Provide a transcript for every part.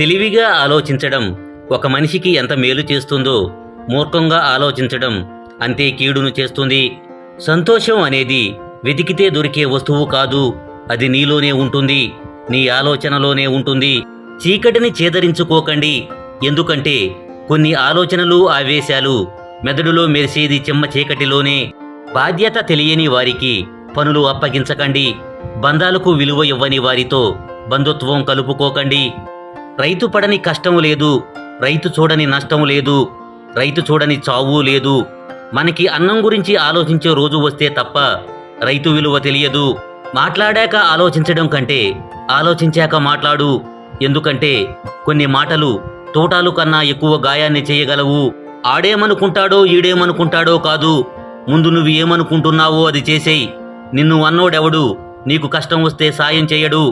తెలివిగా ఆలోచించడం ఒక మనిషికి ఎంత మేలు చేస్తుందో మూర్ఖంగా ఆలోచించడం అంతే కీడును చేస్తుంది. సంతోషం అనేది వెతికితే దొరికే వస్తువు కాదు, అది నీలోనే ఉంటుంది, నీ ఆలోచనలోనే ఉంటుంది. చీకటిని చేదరించుకోకండి, ఎందుకంటే కొన్ని ఆలోచనలు ఆవేశాలు మెదడులో మెరిసేది చిమ్మ చీకటిలోనే. బాధ్యత తెలియని వారికి పనులు అప్పగించకండి, బంధాలకు విలువ ఇవ్వని వారితో బంధుత్వం కలుపుకోకండి. రైతు పడని కష్టం లేదు, రైతు చూడని నష్టం లేదు, రైతు చూడని చావు లేదు. మనకి అన్నం గురించి ఆలోచించే రోజు వస్తే తప్ప రైతు విలువ తెలియదు. మాట్లాడాక ఆలోచించడం కంటే ఆలోచించాక మాట్లాడు, ఎందుకంటే కొన్ని మాటలు తోటాలు కన్నా ఎక్కువ గాయాన్ని చేయగలవు. ఆడేమనుకుంటాడో ఈడేమనుకుంటాడో కాదు, ముందు నువ్వు ఏమనుకుంటున్నావో అది చేసేయి. నిన్ను అన్నోడెవడు నీకు కష్టం వస్తే సాయం చేయడు.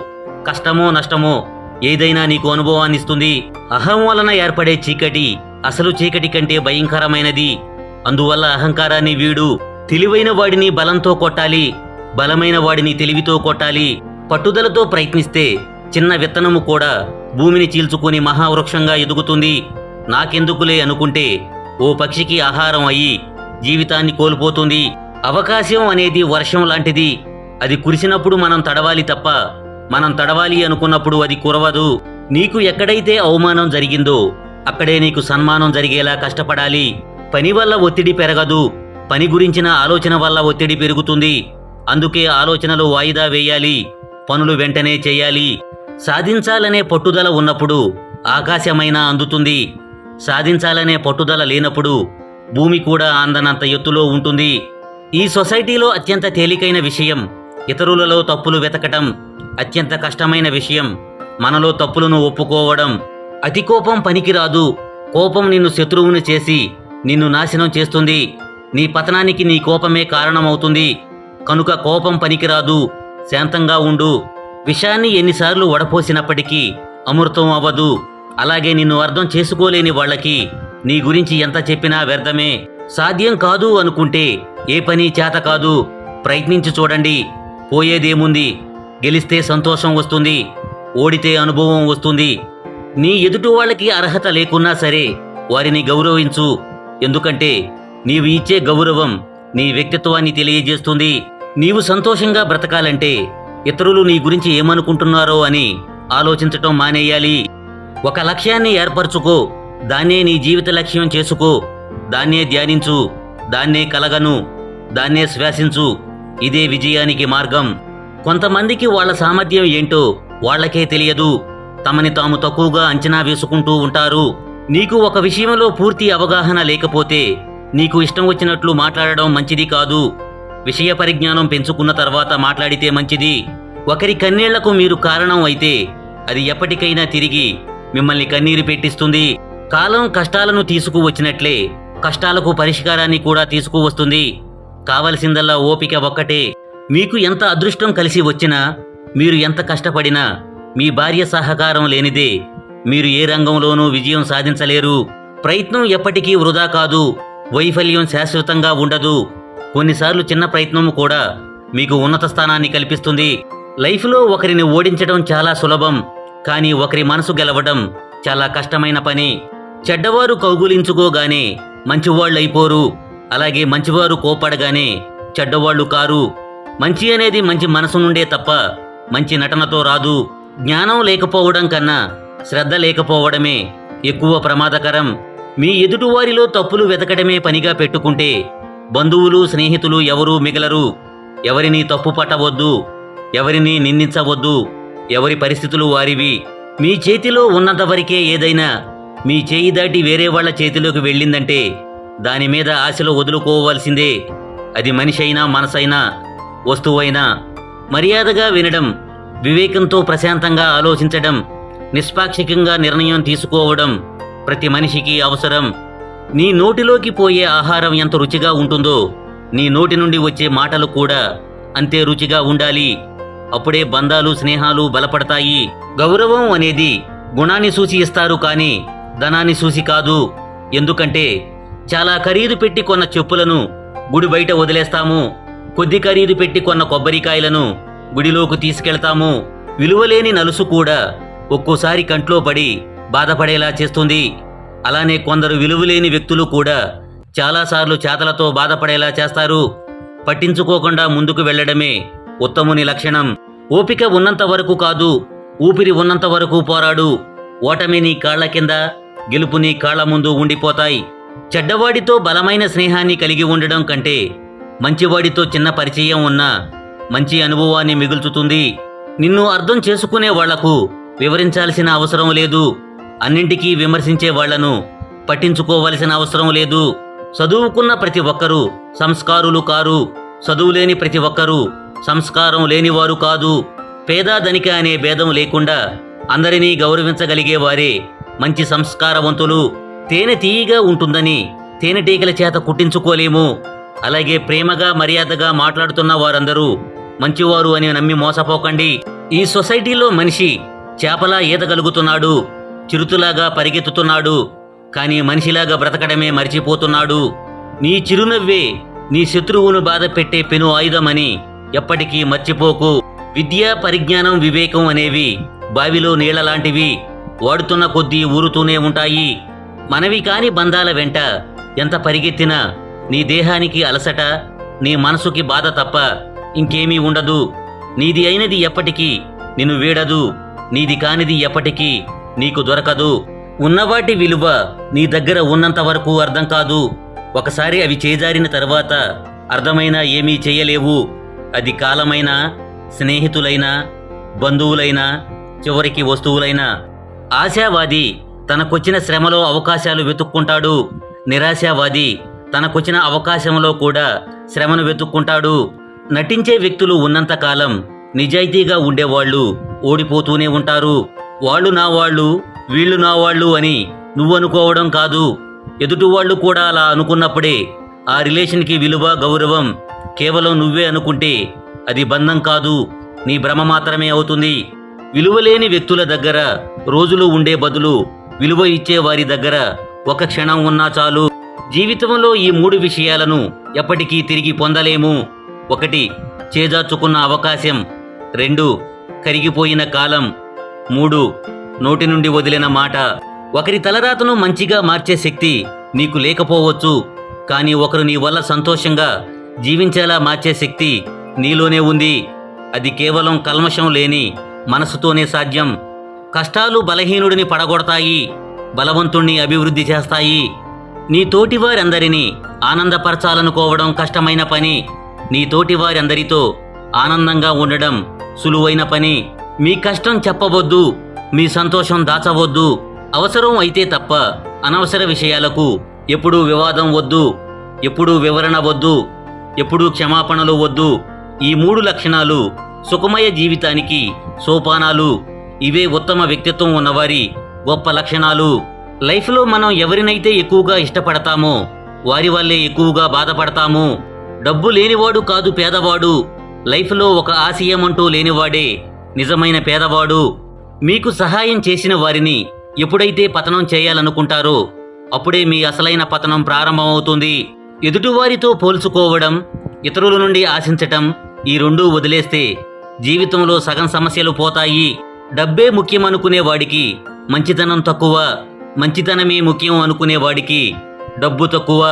కష్టమో నష్టమో ఏదైనా నీకు అనుభవాన్నిస్తుంది. అహం వలన ఏర్పడే చీకటి అసలు చీకటి కంటే భయంకరమైనది. అందువల్ల అహంకారాన్ని వీడు. తెలివైన వాడిని బలంతో కొట్టాలి, బలమైన వాడిని తెలివితో కొట్టాలి. పట్టుదలతో ప్రయత్నిస్తే చిన్న విత్తనము కూడా భూమిని చీల్చుకుని మహావృక్షంగా ఎదుగుతుంది. నాకెందుకులే అనుకుంటే ఓ పక్షికి ఆహారం అయ్యి జీవితాన్ని కోల్పోతుంది. అవకాశం అనేది వర్షం లాంటిది, అది కురిసినప్పుడు మనం తడవాలి తప్ప మనం తడవాలి అనుకున్నప్పుడు అది కురవదు. నీకు ఎక్కడైతే అవమానం జరిగిందో అక్కడే నీకు సన్మానం జరిగేలా కష్టపడాలి. పని వల్ల ఒత్తిడి పెరగదు, పని గురించిన ఆలోచన వల్ల ఒత్తిడి పెరుగుతుంది. అందుకే ఆలోచనలు వాయిదా వేయాలి, పనులు వెంటనే చేయాలి. సాధించాలనే పట్టుదల ఉన్నప్పుడు ఆకాశమైనా అందుతుంది. సాధించాలనే పట్టుదల లేనప్పుడు భూమి కూడా అందనంత ఎత్తులో ఉంటుంది. ఈ సొసైటీలో అత్యంత తేలికైన విషయం ఇతరులలో తప్పులు వెతకటం, అత్యంత కష్టమైన విషయం మనలో తప్పులను ఒప్పుకోవడం. అతి కోపం పనికిరాదు, కోపం నిన్ను శత్రువుని చేసి నిన్ను నాశనం చేస్తుంది. నీ పతనానికి నీ కోపమే కారణమవుతుంది. కనుక కోపం పనికిరాదు, శాంతంగా ఉండు. విషాన్ని ఎన్నిసార్లు వడపోసినప్పటికీ అమృతం అవ్వదు. అలాగే నిన్ను అర్థం చేసుకోలేని వాళ్ళకి నీ గురించి ఎంత చెప్పినా వ్యర్థమే. సాధ్యం కాదు అనుకుంటే ఏ పని చేత కాదు. ప్రయత్నించి చూడండి, పోయేదేముంది? గెలిస్తే సంతోషం వస్తుంది, ఓడితే అనుభవం వస్తుంది. నీ ఎదుటి వాళ్ళకి అర్హత లేకున్నా సరే వారిని గౌరవించు, ఎందుకంటే నీవు ఇచ్చే గౌరవం నీ వ్యక్తిత్వాన్ని తెలియజేస్తుంది. నీవు సంతోషంగా బ్రతకాలంటే ఇతరులు నీ గురించి ఏమనుకుంటున్నారో అని ఆలోచించటం మానేయాలి. ఒక లక్ష్యాన్ని ఏర్పరచుకో, దాన్నే నీ జీవిత లక్ష్యం చేసుకో. దాన్నే ధ్యానించు, దాన్నే కలగను, దాన్నే శ్వాసించు. ఇదే విజయానికి మార్గం. కొంతమందికి వాళ్ళ సామర్థ్యం ఏంటో వాళ్లకే తెలియదు. తమని తాము తక్కువగా అంచనా వేసుకుంటూ ఉంటారు. నీకు ఒక విషయంలో పూర్తి అవగాహన లేకపోతే నీకు ఇష్టం వచ్చినట్లు మాట్లాడడం మంచిది కాదు. విషయ పరిజ్ఞానం పెంచుకున్న తర్వాత మాట్లాడితే మంచిది. ఒకరి కన్నీళ్లకు మీరు కారణం అయితే అది ఎప్పటికైనా తిరిగి మిమ్మల్ని కన్నీరు పెట్టిస్తుంది. కాలం కష్టాలను తీసుకువచ్చినట్లే కష్టాలకు పరిష్కారాన్ని కూడా తీసుకువస్తుంది. కావలసిందల్లా ఓపిక ఒక్కటే. మీకు ఎంత అదృష్టం కలిసి వచ్చినా, మీరు ఎంత కష్టపడినా మీ భార్య సహకారం లేనిదే మీరు ఏ రంగంలోనూ విజయం సాధించలేరు. ప్రయత్నం ఎప్పటికీ వృధా కాదు, వైఫల్యం శాశ్వతంగా ఉండదు. కొన్నిసార్లు చిన్న ప్రయత్నం కూడా మీకు ఉన్నత స్థానాన్ని కల్పిస్తుంది. లైఫ్లో ఒకరిని ఓడించడం చాలా సులభం, కానీ ఒకరి మనసు గెలవడం చాలా కష్టమైన పని. చెడ్డవారు కౌగులించుకోగానే మంచివాళ్ళు అయిపోరు, అలాగే మంచివారు కోపడగానే చెడ్డవాళ్లు కారు. మంచి అనేది మంచి మనసు నుండే తప్ప మంచి నటనతో రాదు. జ్ఞానం లేకపోవడం కన్నా శ్రద్ధ లేకపోవడమే ఎక్కువ ప్రమాదకరం. మీ ఎదుటివారిలో తప్పులు వెతకడమే పనిగా పెట్టుకుంటే బంధువులు స్నేహితులు ఎవరూ మిగలరు. ఎవరినీ తప్పు పట్టవద్దు, ఎవరినీ నిందించవద్దు. ఎవరి పరిస్థితులు వారివి. మీ చేతిలో ఉన్నంతవరకే ఏదైనా. మీ చేయి దాటి వేరే వాళ్ల చేతిలోకి వెళ్ళిందంటే దాని మీద ఆశలు వదులుకోవాల్సిందే. అది మనిషి అయినా మనసైనా వస్తువైనా. మర్యాదగా వినడం, వివేకంతో ప్రశాంతంగా ఆలోచించడం, నిష్పాక్షికంగా నిర్ణయం తీసుకోవడం ప్రతి మనిషికి అవసరం. నీ నోటిలోకి పోయే ఆహారం ఎంత రుచిగా ఉంటుందో నీ నోటి నుండి వచ్చే మాటలు కూడా అంతే రుచిగా ఉండాలి. అప్పుడే బంధాలు స్నేహాలు బలపడతాయి. గౌరవం అనేది గుణాన్ని చూసి ఇస్తారు, కానీ ధనాన్ని చూసి కాదు. ఎందుకంటే చాలా ఖరీదు పెట్టి కొన్న చెప్పులను గుడి బయట వదిలేస్తాము. కొద్ది ఖరీదు పెట్టి కొన్న కొబ్బరికాయలను గుడిలోకి తీసుకెళ్తాము. విలువలేని నలుసు కూడా ఒక్కోసారి కంట్లో పడి బాధపడేలా చేస్తుంది. అలానే కొందరు విలువలేని వ్యక్తులు కూడా చాలాసార్లు చేతలతో బాధపడేలా చేస్తారు. పట్టించుకోకుండా ముందుకు వెళ్ళడమే ఉత్తముని లక్షణం. ఓపిక ఉన్నంత వరకు కాదు, ఊపిరి ఉన్నంత వరకు పోరాడు. ఓటమి నీ కాళ్ల కింద, గెలుపు నీ కాళ్ల ముందు ఉండిపోతాయి. చెడ్డవాడితో బలమైన స్నేహాన్ని కలిగి ఉండడం కంటే మంచివాడితో చిన్న పరిచయం ఉన్న మంచి అనుభవాన్ని మిగుల్చుతుంది. నిన్ను అర్థం చేసుకునే వాళ్లకు వివరించాల్సిన అవసరం లేదు. అన్నింటికీ విమర్శించే వాళ్లను పట్టించుకోవలసిన అవసరం లేదు. చదువుకున్న ప్రతి ఒక్కరూ సంస్కారులు కారు. చదువులేని ప్రతి ఒక్కరూ సంస్కారం లేనివారు కాదు. పేద ధనిక అనే భేదం లేకుండా అందరినీ గౌరవించగలిగేవారే మంచి సంస్కారవంతులు. తేనె తీయగా ఉంటుందని తేనెటీగల చేత కుట్టించుకోలేము. అలాగే ప్రేమగా మర్యాదగా మాట్లాడుతున్న వారందరూ మంచివారు అని నమ్మి మోసపోకండి. ఈ సొసైటీలో మనిషి చేపలా ఈదగలుగుతున్నాడు, చిరుతులాగా పరిగెత్తుతున్నాడు, కానీ మనిషిలాగా బ్రతకడమే మర్చిపోతున్నాడు. నీ చిరునవ్వే నీ శత్రువును బాధ పెట్టే పెను ఆయుధమని ఎప్పటికీ మర్చిపోకు. విద్య, పరిజ్ఞానం, వివేకం అనేవి బావిలో నీళ్లలాంటివి. వాడుతున్న కొద్దీ ఊరుతూనే ఉంటాయి. మనవి కాని బంధాల వెంట ఎంత పరిగెత్తినా నీ దేహానికి అలసట, నీ మనసుకి బాధ తప్ప ఇంకేమీ ఉండదు. నీది అయినది ఎప్పటికీ నిన్ను వీడదు, నీది కానిది ఎప్పటికీ నీకు దొరకదు. ఉన్నవాటి విలువ నీ దగ్గర ఉన్నంత వరకు అర్థం కాదు. ఒకసారి అవి చేజారిన తర్వాత అర్థమైనా ఏమీ చేయలేవు. అది కాలమైనా, స్నేహితులైనా, బంధువులైనా, చివరికి వస్తువులైనా. ఆశావాది తనకొచ్చిన శ్రమలో అవకాశాలు వెతుక్కుంటాడు. నిరాశావాది తనకొచ్చిన అవకాశంలో కూడా శ్రమను వెతుక్కుంటాడు. నటించే వ్యక్తులు ఉన్నంతకాలం నిజాయితీగా ఉండేవాళ్లు ఓడిపోతూనే ఉంటారు. వాళ్ళు నా వాళ్ళు, వీళ్ళు నా వాళ్ళు అని నువ్వనుకోవడం కాదు. ఎదుటివాళ్లు కూడా అలా అనుకున్నప్పుడే ఆ రిలేషన్కి విలువ, గౌరవం. కేవలం నువ్వే అనుకుంటే అది బంధం కాదు, నీ భ్రమ మాత్రమే అవుతుంది. విలువలేని వ్యక్తుల దగ్గర రోజులు ఉండే బదులు విలువ ఇచ్చే వారి దగ్గర ఒక క్షణం ఉన్నా చాలు. జీవితంలో ఈ 3 విషయాలను ఎప్పటికీ తిరిగి పొందలేము. 1 చేజార్చుకున్న అవకాశం, 2 కరిగిపోయిన కాలం, 3 నోటి నుండి వదిలిన మాట. ఒకరి తలరాతను మంచిగా మార్చే శక్తి నీకు లేకపోవచ్చు, కానీ ఒకరు నీ వల్ల సంతోషంగా జీవించేలా మార్చే శక్తి నీలోనే ఉంది. అది కేవలం కల్మషం లేని మనసుతోనే సాధ్యం. కష్టాలు బలహీనుడిని పడగొడతాయి, బలవంతుణ్ణి అభివృద్ధి చేస్తాయి. నీ తోటివారందరినీ ఆనందపరచాలనుకోవడం కష్టమైన పని. నీ తోటివారందరితో ఆనందంగా ఉండడం సులువైన పని. మీ కష్టం చెప్పవద్దు, మీ సంతోషం దాచవద్దు. అవసరం అయితే తప్ప అనవసర విషయాలకు ఎప్పుడూ వివాదం వద్దు, ఎప్పుడూ వివరణ వద్దు, ఎప్పుడూ క్షమాపణలు వద్దు. ఈ 3 లక్షణాలు సుఖమయ జీవితానికి సోపానాలు. ఇవే ఉత్తమ వ్యక్తిత్వం ఉన్నవారి గొప్ప లక్షణాలు. లైఫ్లో మనం ఎవరినైతే ఎక్కువగా ఇష్టపడతామో వారి వల్లే ఎక్కువగా బాధపడతాము. డబ్బు లేనివాడు కాదు పేదవాడు. లైఫ్లో ఒక ఆశయం అంటూ లేనివాడే నిజమైన పేదవాడు. మీకు సహాయం చేసిన వారిని ఎప్పుడైతే పతనం చేయాలనుకుంటారో అప్పుడే మీ అసలైన పతనం ప్రారంభమవుతుంది. ఎదుటివారితో పోల్చుకోవడం, ఇతరుల నుండి ఆశించటం, ఈ 2 వదిలేస్తే జీవితంలో సగం సమస్యలు పోతాయి. డబ్బే ముఖ్యమనుకునే వాడికి మంచితనం తక్కువ, మంచితనమే ముఖ్యం అనుకునే వాడికి డబ్బు తక్కువ.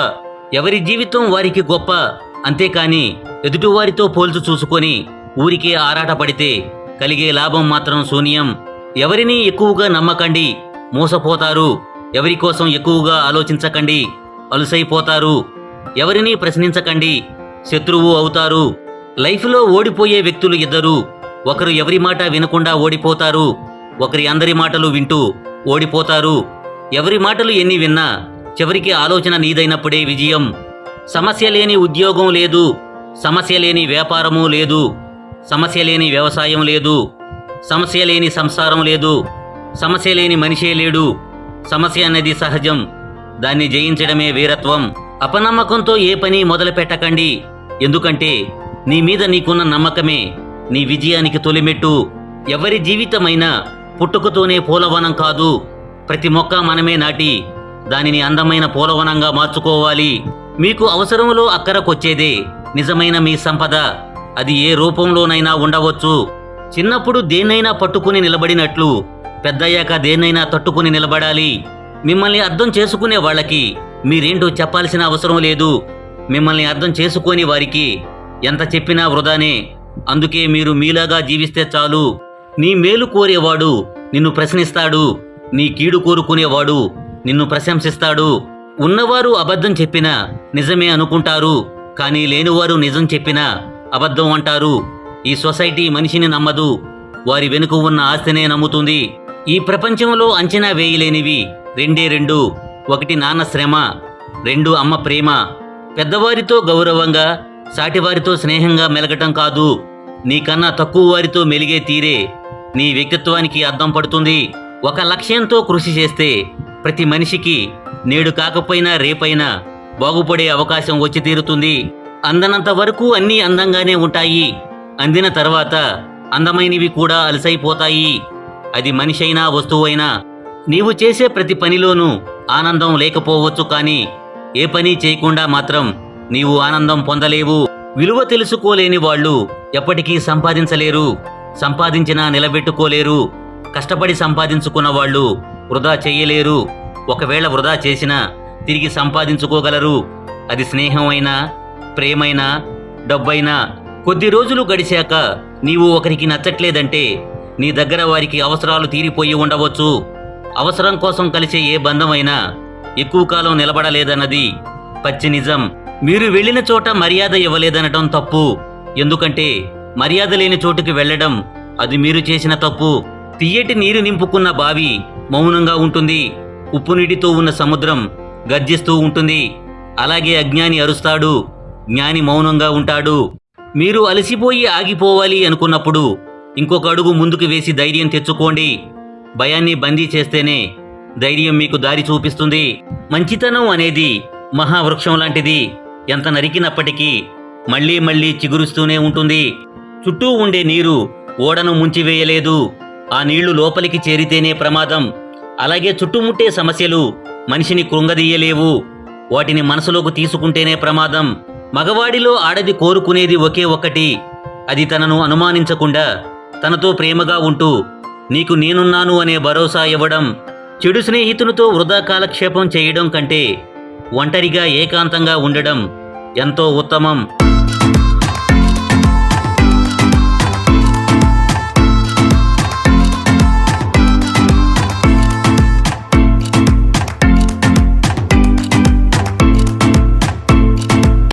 ఎవరి జీవితం వారికి గొప్ప. అంతేకాని ఎదుటివారితో పోల్చు చూసుకొని ఊరికే ఆరాటపడితే కలిగే లాభం మాత్రం శూన్యం. ఎవరినీ ఎక్కువగా నమ్మకండి, మోసపోతారు. ఎవరి కోసం ఎక్కువగా ఆలోచించకండి, అలుసైపోతారు. ఎవరినీ ప్రశ్నించకండి, శత్రువు అవుతారు. లైఫ్లో ఓడిపోయే వ్యక్తులు 2. ఒకరు ఎవరి మాట వినకుండా ఓడిపోతారు, ఒకరి అందరి మాటలు వింటూ ఓడిపోతారు. ఎవరి మాటలు ఎన్ని విన్నా చివరికి ఆలోచన నీదైనప్పుడే విజయం. సమస్య లేని ఉద్యోగం లేదు, సమస్య లేని వ్యాపారము లేదు, సమస్య లేని వ్యవసాయం లేదు, సమస్య లేని సంసారం లేదు, సమస్య లేని మనిషే లేడు. సమస్య అనేది సహజం, దాన్ని జయించడమే వీరత్వం. అపనమ్మకంతో ఏ పని మొదలు పెట్టకండి. ఎందుకంటే నీ మీద నీకున్న నమ్మకమే నీ విజయానికి తొలిమెట్టు. ఎవరి జీవితమైనా పుట్టుకతోనే పూలవనం కాదు. ప్రతి మొక్క మనమే నాటి దానిని అందమైన పూలవనంగా మార్చుకోవాలి. మీకు అవసరంలో అక్కరకొచ్చేదే నిజమైన మీ సంపద. అది ఏ రూపంలోనైనా ఉండవచ్చు. చిన్నప్పుడు దేన్నైనా పట్టుకుని నిలబడినట్లు పెద్దయ్యాక దేన్నైనా తట్టుకుని నిలబడాలి. మిమ్మల్ని అర్థం చేసుకునే వాళ్ళకి మీరేంటో చెప్పాల్సిన అవసరం లేదు. మిమ్మల్ని అర్థం చేసుకోని వారికి ఎంత చెప్పినా వృధానే. అందుకే మీరు మీలాగా జీవిస్తే చాలు. నీ మేలు కోరేవాడు నిన్ను ప్రశ్నిస్తాడు, నీ కీడు కోరుకునేవాడు నిన్ను ప్రశంసిస్తాడు. ఉన్నవారు అబద్ధం చెప్పినా నిజమే అనుకుంటారు, కానీ లేనివారు నిజం చెప్పినా అబద్ధం అంటారు. ఈ సొసైటీ మనిషిని నమ్మదు, వారి వెనుక ఉన్న ఆస్తినే నమ్ముతుంది. ఈ ప్రపంచంలో అంచనా వేయలేనివి రెండు. ఒకటి నాన్న శ్రమ, 2 అమ్మ ప్రేమ. పెద్దవారితో గౌరవంగా, సాటివారితో స్నేహంగా మెలగటం కాదు, నీకన్నా తక్కువ వారితో మెలిగే తీరే నీ వ్యక్తిత్వానికి అద్దం పడుతుంది. ఒక లక్ష్యంతో కృషి చేస్తే ప్రతి మనిషికి నేడు కాకపోయినా రేపైనా బాగుపడే అవకాశం వచ్చి తీరుతుంది. అందనంత వరకు అన్నీ అందంగానే ఉంటాయి, అందిన తర్వాత అందమైనవి కూడా అలసైపోతాయి. అది మనిషైనా వస్తువైనా. నీవు చేసే ప్రతి పనిలోనూ ఆనందం లేకపోవచ్చు, కానీ ఏ పని చేయకుండా మాత్రం నీవు ఆనందం పొందలేవు. విలువ తెలుసుకోలేని వాళ్ళు ఎప్పటికీ సంపాదించలేరు, సంపాదించినా నిలబెట్టుకోలేరు. కష్టపడి సంపాదించుకున్న వాళ్ళు వృధా చెయ్యలేరు. ఒకవేళ వృధా చేసినా తిరిగి సంపాదించుకోగలరు. అది స్నేహం అయినా, ప్రేమైనా, డబ్బైనా. కొద్ది రోజులు గడిచాక నీవు ఒకరికి నచ్చట్లేదంటే నీ దగ్గర వారికి అవసరాలు తీరిపోయి ఉండవచ్చు. అవసరం కోసం కలిసే ఏ బంధమైనా ఎక్కువ కాలం నిలబడలేదన్నది పచ్చి నిజం. మీరు వెళ్ళిన చోట మర్యాద ఇవ్వలేదనటం తప్పు. ఎందుకంటే మర్యాద లేని చోటుకి వెళ్ళడం అది మీరు చేసిన తప్పు. తియ్యటి నీరు నింపుకున్న బావి మౌనంగా ఉంటుంది, ఉప్పు నీటితో ఉన్న సముద్రం గర్జిస్తూ ఉంటుంది. అలాగే అజ్ఞాని అరుస్తాడు, జ్ఞాని మౌనంగా ఉంటాడు. మీరు అలసిపోయి ఆగిపోవాలి అనుకున్నప్పుడు ఇంకొక అడుగు ముందుకు వేసి ధైర్యం తెచ్చుకోండి. భయాన్ని బందీ చేస్తేనే ధైర్యం మీకు దారి చూపిస్తుంది. మంచితనం అనేది మహావృక్షం లాంటిది. ఎంత నరికినప్పటికీ మళ్ళీ మళ్ళీ చిగురుస్తూనే ఉంటుంది. చుట్టూ ఉండే నీరు ఓడను ముంచివేయలేదు, ఆ నీళ్లు లోపలికి చేరితేనే ప్రమాదం. అలాగే చుట్టుముట్టే సమస్యలు మనిషిని కృంగదీయలేవు, వాటిని మనసులోకి తీసుకుంటేనే ప్రమాదం. మగవాడిలో ఆడది కోరుకునేది ఒకే ఒక్కటి, అది తనను అనుమానించకుండా తనతో ప్రేమగా ఉంటూ నీకు నేనున్నాను అనే భరోసా ఇవ్వడం. చెడు స్నేహితునితో వృధా కాలక్షేపం చేయడం కంటే ఒంటరిగా ఏకాంతంగా ఉండడం ఎంతో ఉత్తమం.